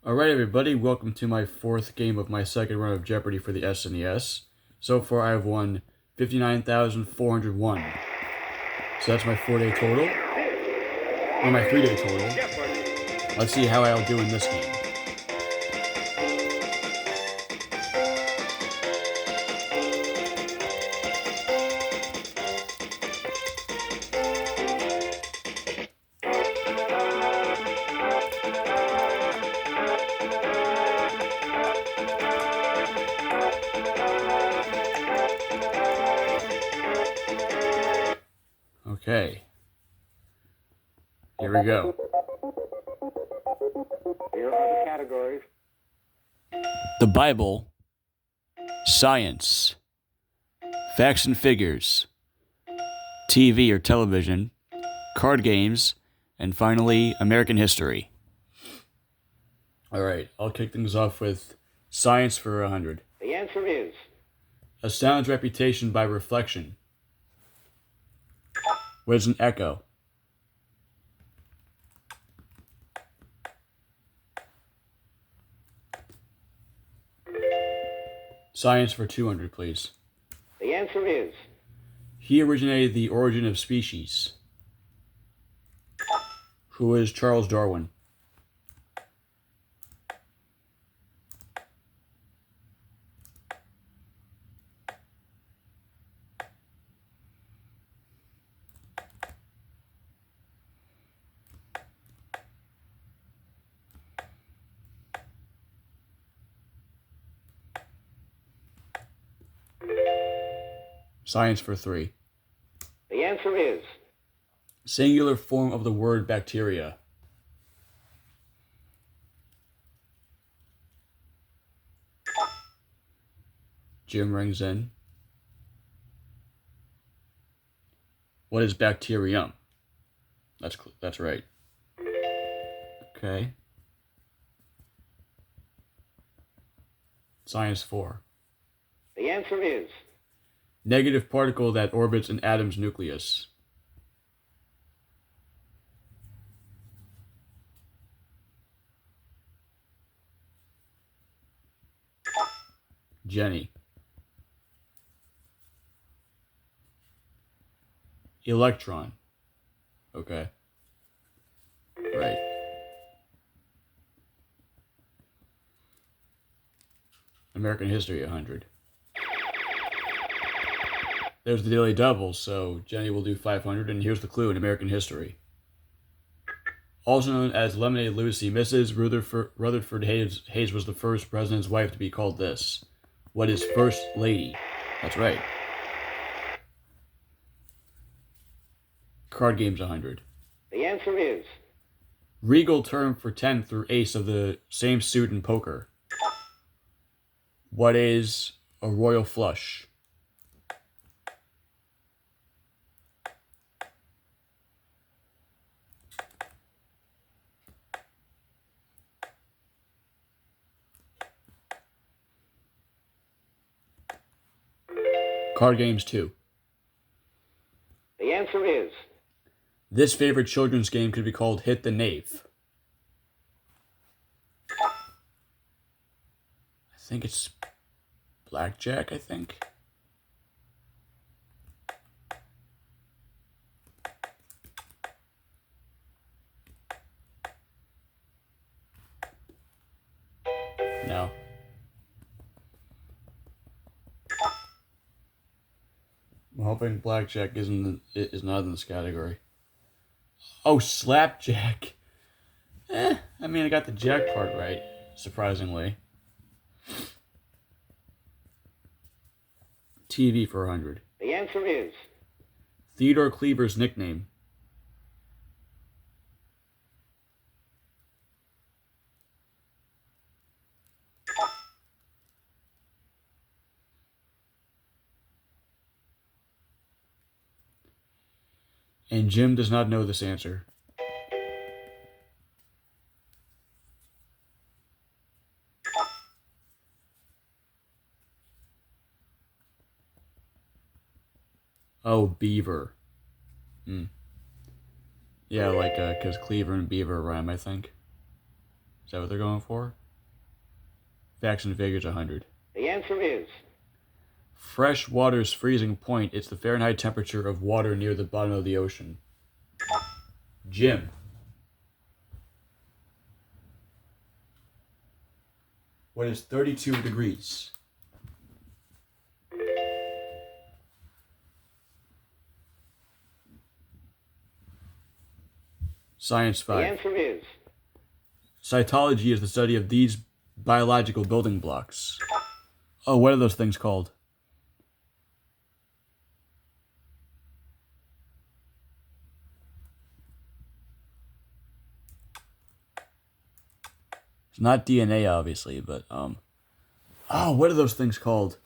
Alright everybody, welcome to my fourth game of my second run of Jeopardy for the SNES. So far I have won 59,401. So that's my 4-day total, or my 3-day total. Let's see how I'll do in this game. Okay. Here we go. Here are the categories. The Bible, science, facts and figures, TV or television, card games, and finally, American history. Alright, I'll kick things off with science for 100. The answer is A sound's reputation by reflection. What is an echo? Science for 200, please. the answer is He originated the origin of species. Who is Charles Darwin? Science for 3. the answer is Singular form of the word bacteria. Jim rings in. What is bacterium? That's right. Okay. Science 4. the answer is Negative particle that orbits an atom's nucleus. Jenny. Electron. Okay. Right. American history 100. There's the daily double, so Jenny will do 500, and here's the clue in American history. Also known as Lemonade Lucy, Mrs. Rutherford Hayes was the first president's wife to be called this. What is First Lady? That's right. Card games 100. the answer is Regal term for 10th through ace of the same suit in poker. What is a royal flush? Card games 2. the answer is This favorite children's game could be called Hit the Knave. I think it's blackjack, I think. No. I'm hoping blackjack is not in this category. Oh, slapjack. I mean, I got the jack part right, surprisingly. TV for 100. the answer is Theodore Cleaver's nickname. And Jim does not know this answer. Oh, Beaver. Yeah, like, because Cleaver and Beaver rhyme, I think. Is that what they're going for? Facts and figures 100. The answer is. Fresh water's freezing point. It's the Fahrenheit temperature of water near the bottom of the ocean. Jim. What is 32 degrees? Science 5. The answer is. Cytology is the study of these biological building blocks. Oh, what are those things called? It's not DNA, obviously, but oh, what are those things called?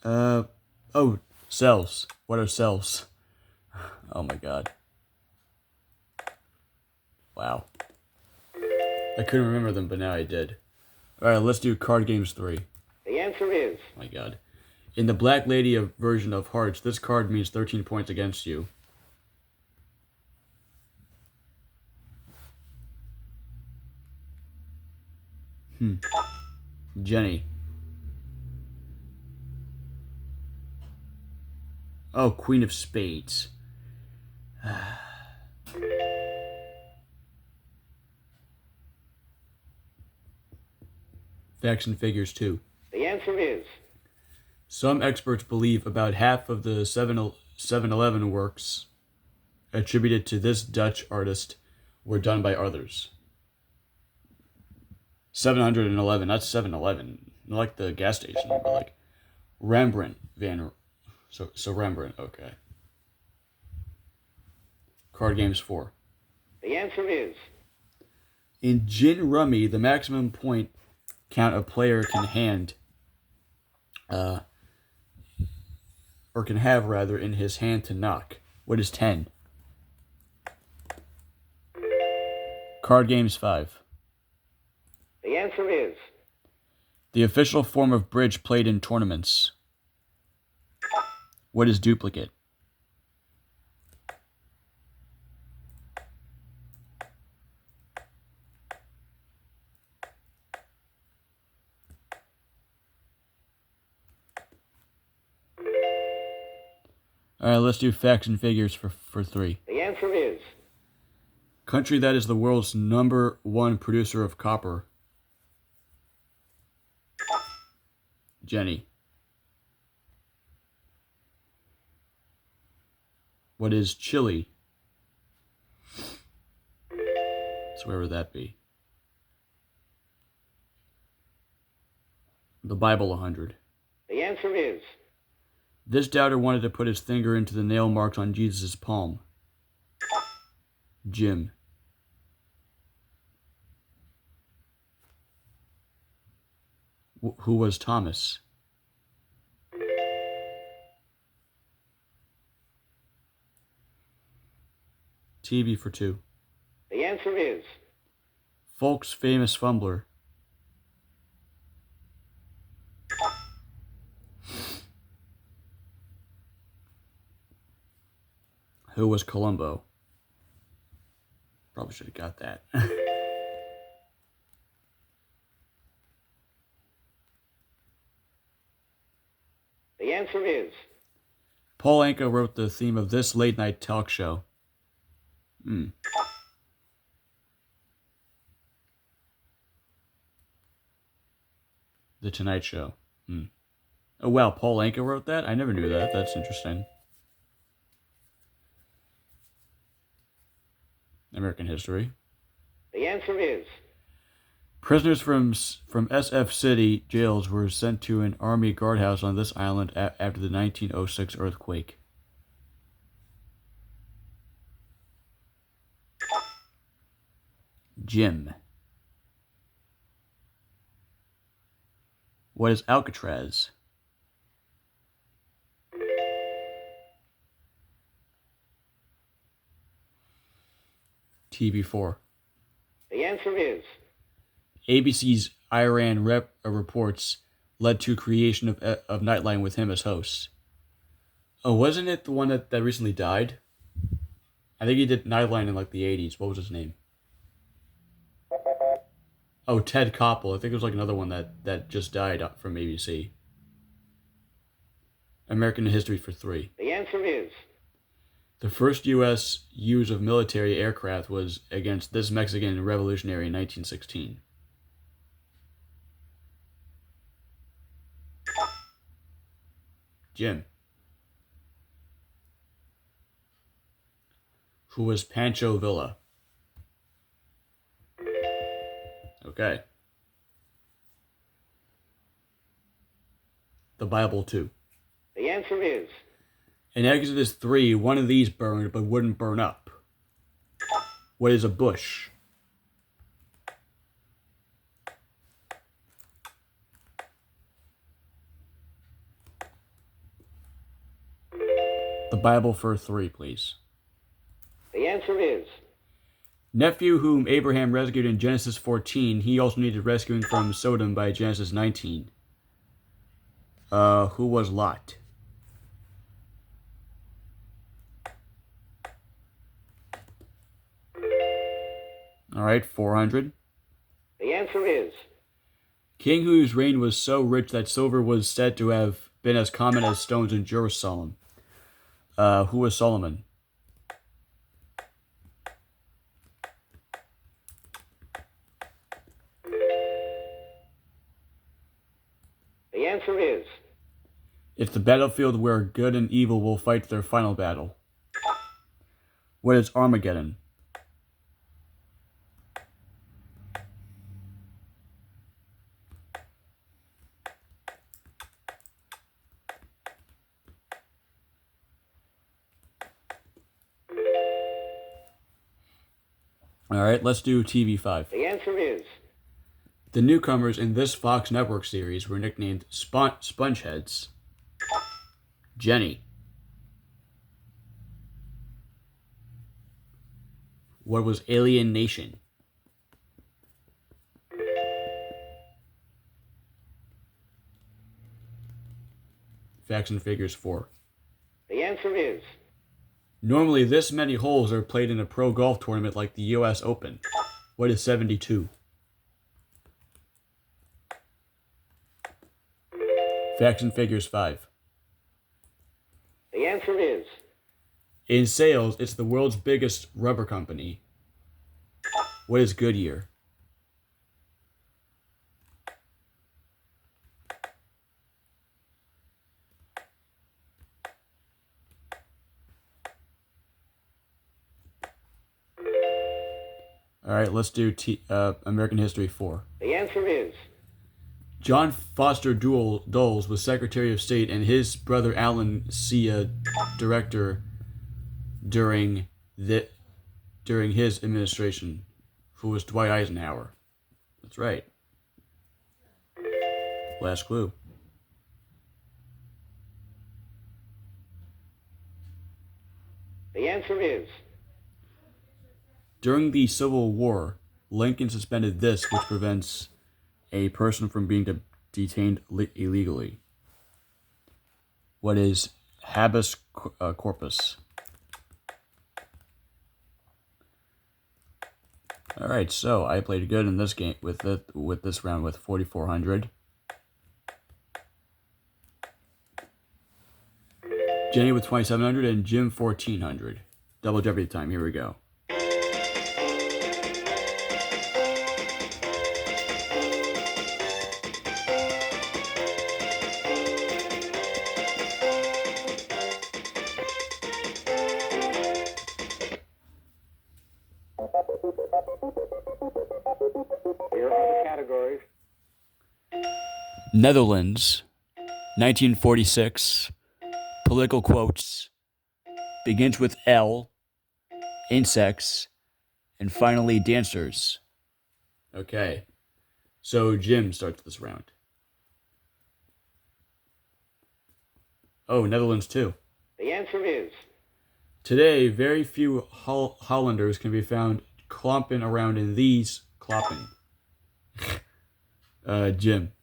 Oh, cells. What are cells? Oh my god. Wow. I couldn't remember them, but now I did. Alright, let's do card games 3. The answer is. Oh my god. In the Black Lady version of Hearts, this card means 13 points against you. Jenny. Oh, Queen of Spades. Facts and figures 2. The answer is. Some experts believe about half of the 7-Eleven works attributed to this Dutch artist were done by others. 711, not 7-Eleven. Not like the gas station, but like Rembrandt van. So Rembrandt, okay. Card games 4. The answer is. In Gin Rummy, the maximum point count a player can have in his hand to knock. What is 10? Card games 5. The answer is. The official form of bridge played in tournaments. What is duplicate? Alright, let's do facts and figures for 3. The answer is. Country that is the world's #1 producer of copper. Jenny. What is Chile? So where would that be? The Bible 100. The answer is. This doubter wanted to put his finger into the nail marks on Jesus' palm. Jim. Who was Thomas? TV for 2. The answer is. Folk's famous fumbler. Who was Columbo? Probably should have got that. The answer is. Paul Anka wrote the theme of this late-night talk show. The Tonight Show. Oh, wow, Paul Anka wrote that? I never knew that. That's interesting. American history. The answer is. Prisoners from SF City jails were sent to an army guardhouse on this island after the 1906 earthquake. Jim. What is Alcatraz? TB4. The answer is. ABC's Iran reports led to creation of Nightline with him as host. Oh, wasn't it the one that recently died? I think he did Nightline in like the 80s. What was his name? Oh, Ted Koppel. I think it was like another one that just died from ABC. American History for three. The answer is. The first U.S. use of military aircraft was against this Mexican revolutionary in 1916. Jim. Who was Pancho Villa? Okay. The Bible too. The answer is. In Exodus 3, one of these burned but wouldn't burn up. What is a bush? The Bible for 3, please. The answer is. Nephew whom Abraham rescued in Genesis 14, he also needed rescuing from Sodom by Genesis 19. Who was Lot? All right, 400. The answer is. King whose reign was so rich that silver was said to have been as common as stones in Jerusalem. Who was Solomon? The answer is. It's the battlefield where good and evil will fight their final battle. What is Armageddon? All right, let's do TV5. The answer is. The newcomers in this Fox Network series were nicknamed Spongeheads. Jenny. What was Alien Nation? Facts and figures 4. The answer is. Normally, this many holes are played in a pro golf tournament like the U.S. Open. What is 72? Facts and figures 5. The answer is. In sales, it's the world's biggest rubber company. What is Goodyear? All right, let's do American History 4. The answer is. John Foster Dulles was Secretary of State, and his brother Alan C. Director during his administration, who was Dwight Eisenhower. That's right. Last clue. The answer is. During the Civil War, Lincoln suspended this, which prevents a person from being detained illegally. What is habeas corpus? All right, so I played good in this game with this round with 4,400. Jenny with 2,700 and Jim 1,400. Double Jeopardy time. Here we go. Here are the categories. Netherlands, 1946. Political quotes. Begins with L. Insects. And finally, dancers. Okay. So Jim starts this round. Oh, Netherlands too. The answer is. Today, very few Hollanders can be found clomping around in these clopping. Jim.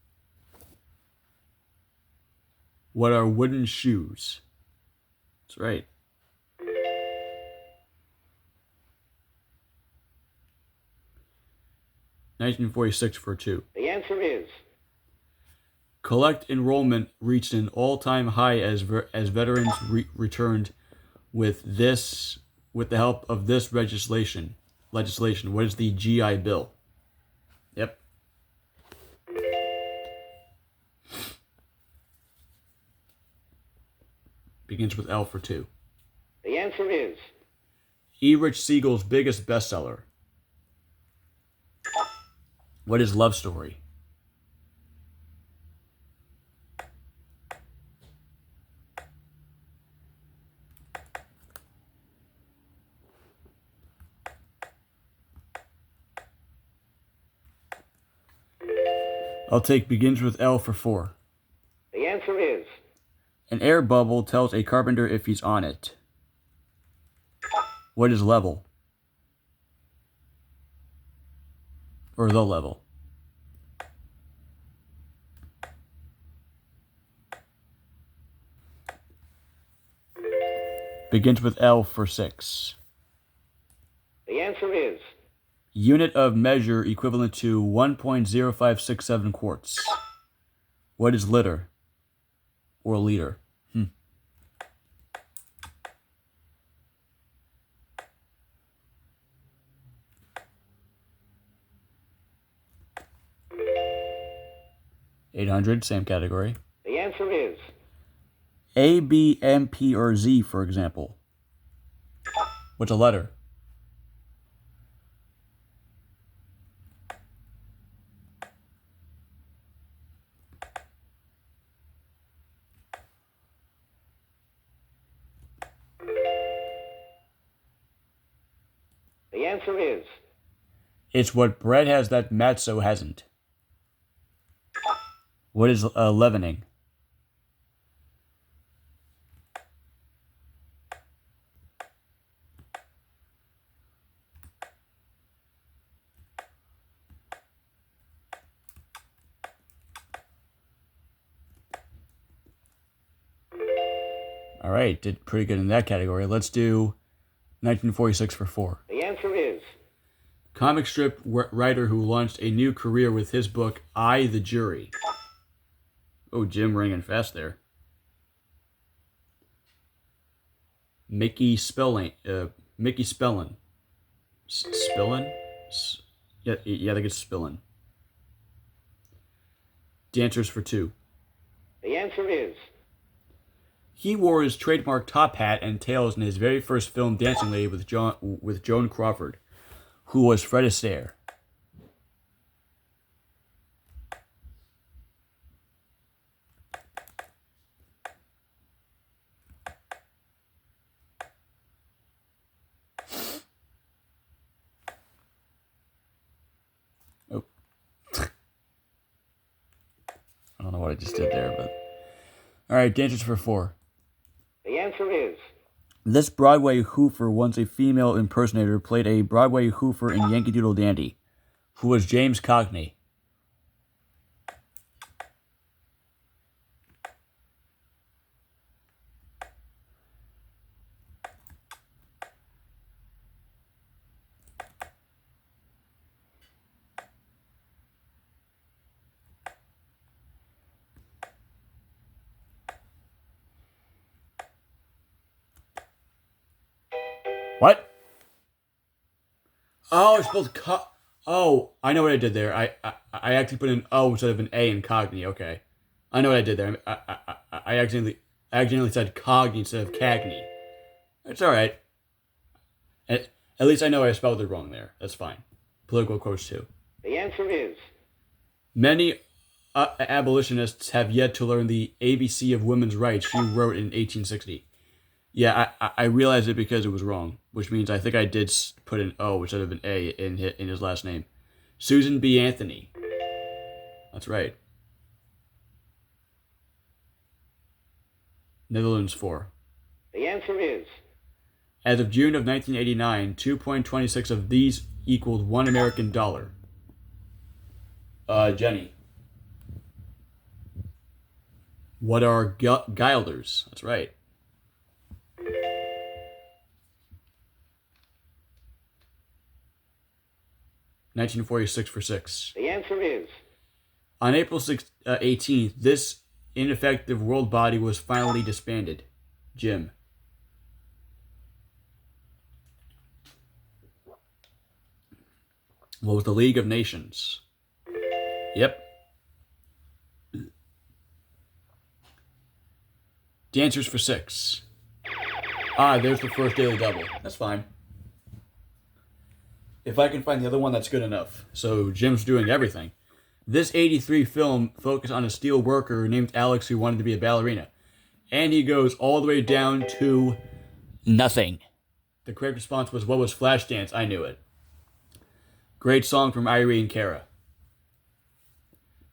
What are wooden shoes? That's right. $19.46 for 2. The answer is. Collect enrollment reached an all-time high as veterans returned with the help of this legislation. What is the GI Bill? Yep. Begins with L for 2. The answer is. E. Rich Siegel's biggest bestseller. What is Love Story? I'll take begins with L for 4. The answer is. An air bubble tells a carpenter if he's on it. What is level? Or the level? Begins with L for 6. The answer is. Unit of measure equivalent to 1.0567 quarts. What is liter? Or liter? $800, same category. The answer is. A, B, M, P, or Z, for example. What's a letter? The answer is. It's what bread has that matzo hasn't. What is leavening? All right, did pretty good in that category. Let's do 1946 for 4. The answer is. Comic strip writer who launched a new career with his book, I, the Jury. Oh, Jim ringing fast there. Mickey Spellin. Spillin? Yeah, I think it's Spillin. Dancers for 2. The answer is. He wore his trademark top hat and tails in his very first film, Dancing Lady, with Joan Crawford, who was Fred Astaire. Oh. I don't know what I just did there, but... Alright, Dancers for 4. The answer is. This Broadway hoofer, once a female impersonator, played a Broadway hoofer in Yankee Doodle Dandy, who was James Cockney. What? Oh, it's spelled Oh, I know what I did there. I actually put an O instead of an A in Cogni. Okay, I know what I did there. I accidentally said Cogni instead of Cagney. It's all right. At least I know I spelled it wrong there. That's fine. Political quotes too. The answer is. Many abolitionists have yet to learn the ABC of women's rights, she wrote in 1860. Yeah, I realized it because it was wrong, which means I think I did put an O instead of an A in his last name. Susan B. Anthony. That's right. Netherlands 4. The answer is. As of June of 1989, 2.26 of these equaled $1 American. Jenny. What are guilders? That's right. 1946 for 6. The answer is. On April 18th, this ineffective world body was finally disbanded. Jim. What was the League of Nations? Yep. Dancers for 6. There's the first daily double. That's fine. If I can find the other one, that's good enough. So Jim's doing everything. This 83 film focused on a steel worker named Alex who wanted to be a ballerina. And he goes all the way down to nothing. The correct response was, what was Flashdance? I knew it. Great song from Irene Cara.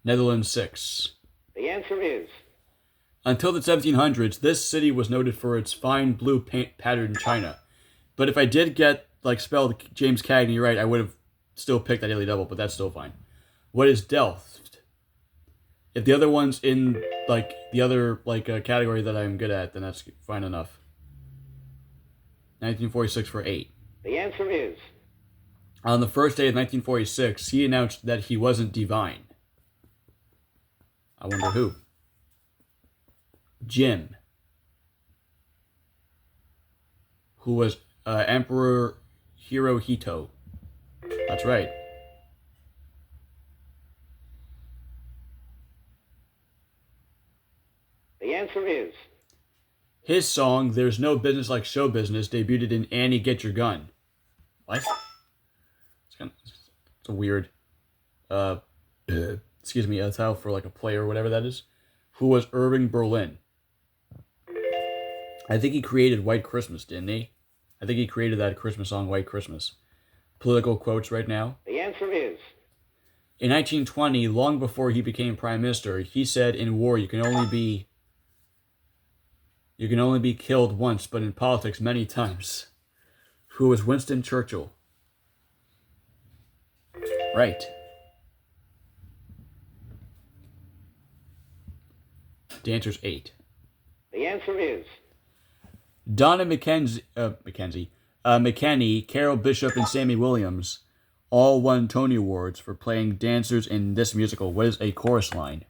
Netherlands 6. The answer is. Until the 1700s, this city was noted for its fine blue paint patterned china. But if I did get, spelled James Cagney right, I would have still picked that daily double, but that's still fine. What is Delft? If the other one's in, the other, category that I'm good at, then that's fine enough. 1946 for 8. The answer is. On the first day of 1946, he announced that he wasn't divine. I wonder who. Jim. Who was Emperor Hirohito. That's right. The answer is. His song, There's No Business Like Show Business, debuted in Annie Get Your Gun. What? It's a weird, excuse me, a title for a player or whatever that is. Who was Irving Berlin? I think he created White Christmas, didn't he? I think he created that Christmas song, White Christmas. Political quotes right now. The answer is. In 1920, long before he became prime minister, he said in war you can only be killed once, but in politics many times. Who was Winston Churchill? Right. Dancers 8. The answer is. Donna McKennie, Carol Bishop, and Sammy Williams all won Tony Awards for playing dancers in this musical. What is a chorus line?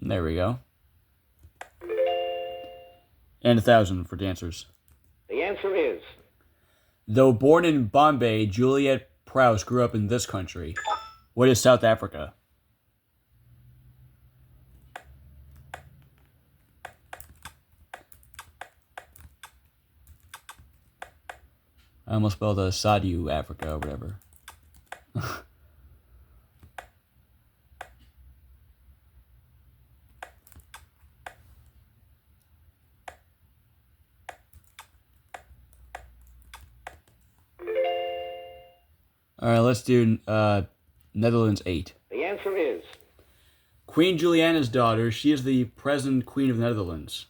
There we go. And 1,000 for dancers. The answer is. Though born in Bombay, Juliet Prowse grew up in this country. What is South Africa? I almost spelled Sadiu Africa or whatever. All right, let's do Netherlands 8. The answer is. Queen Juliana's daughter. She is the present Queen of the Netherlands.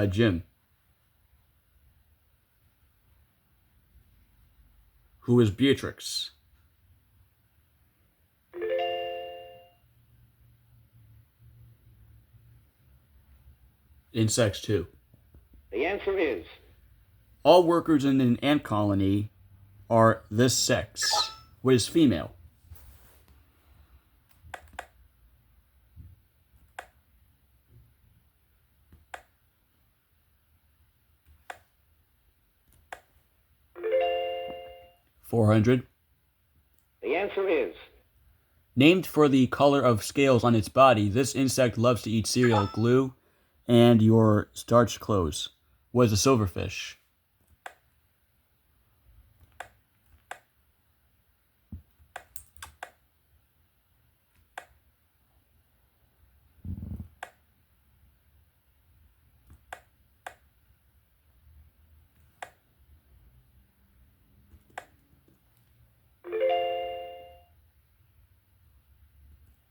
Jim. Who is Beatrix? Insects 2. The answer is. All workers in an ant colony are this sex. What is female? $400. The answer is. Named for the color of scales on its body, this insect loves to eat cereal, glue, and your starched clothes. What is a silverfish?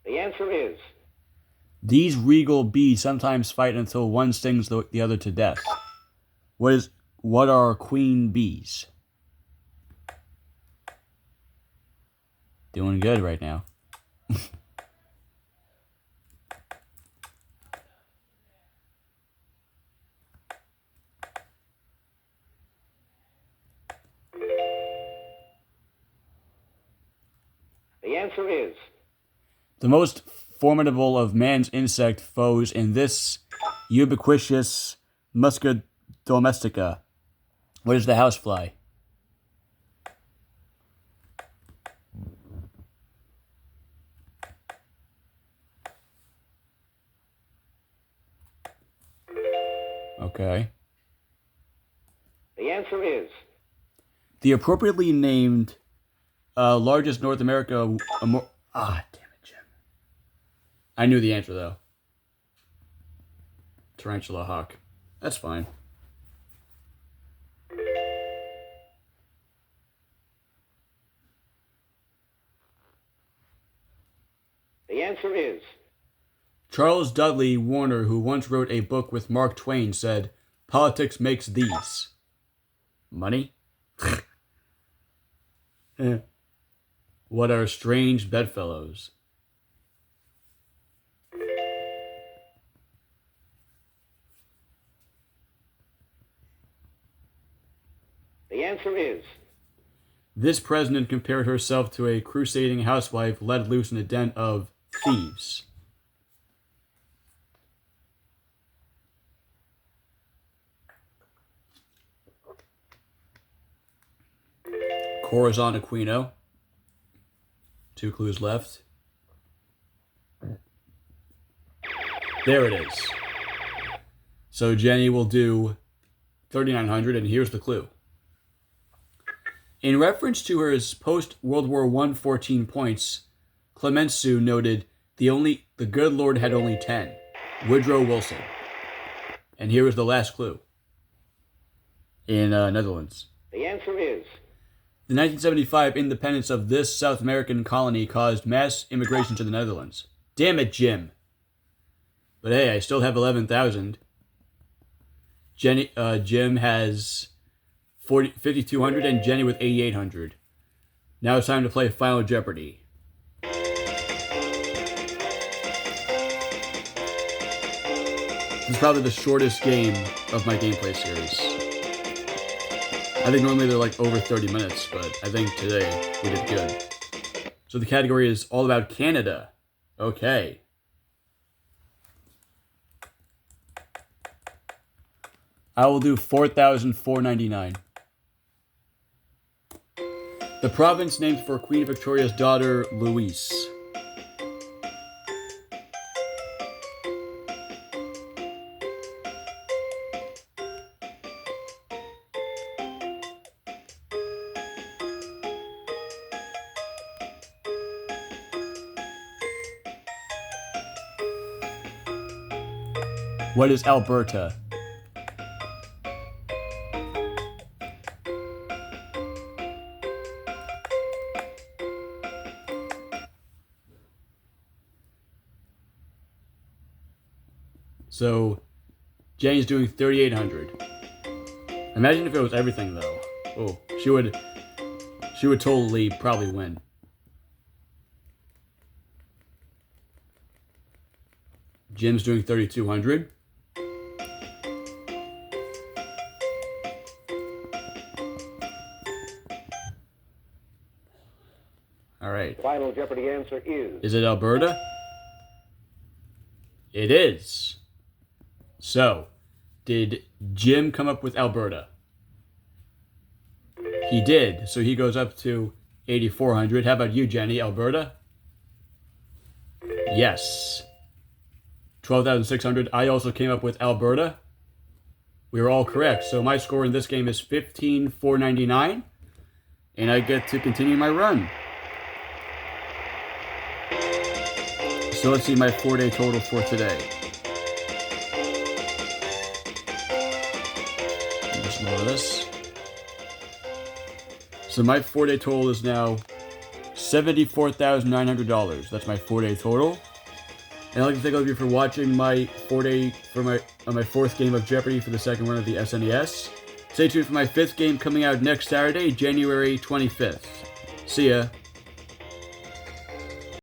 The answer is. These regal bees sometimes fight until one stings the other to death. What are queen bees? Doing good right now. The answer is. The most formidable of man's insect foes in this ubiquitous musca domestica. What is the housefly? Okay. The answer is. The appropriately named largest North America... damn it, Jim. I knew the answer, though. Tarantula hawk. That's fine. The answer is. Charles Dudley Warner, who once wrote a book with Mark Twain, said, "Politics makes these." Money? What are strange bedfellows? The answer is. This president compared herself to a crusading housewife let loose in a den of thieves. Corazon Aquino. 2 clues left. There it is. So Jenny will do 3,900, and here's the clue. In reference to her post-World War I 14 points, Clemenceau noted, the good Lord had only 10. Woodrow Wilson. And here is the last clue. In Netherlands. The answer is. The 1975 independence of this South American colony caused mass immigration to the Netherlands. Damn it, Jim. But hey, I still have 11,000. Jim has 5,200 and Jenny with 8,800. Now it's time to play Final Jeopardy. This is probably the shortest game of my gameplay series. I think normally they're like over 30 minutes, but I think today we did good. So the category is all about Canada. Okay. I will do 4,499. The province named for Queen Victoria's daughter, Louise. What is Alberta? So, Jenny's doing 3,800. Imagine if it was everything, though. Oh, she would totally probably win. Jim's doing 3,200. All right. Final Jeopardy answer is. Is it Alberta? It is. So, did Jim come up with Alberta? He did. So he goes up to 8,400. How about you, Jenny? Alberta? Yes. 12,600. I also came up with Alberta. We were all correct. So my score in this game is 15,499. And I get to continue my run. So let's see my 4-day total for today. Just more of this. So my 4-day total is now $74,900. That's my 4-day total. And I'd like to thank all of you for watching my 4-day for my fourth game of Jeopardy for the second run of the SNES. Stay tuned for my 5th game coming out next Saturday, January 25th. See ya.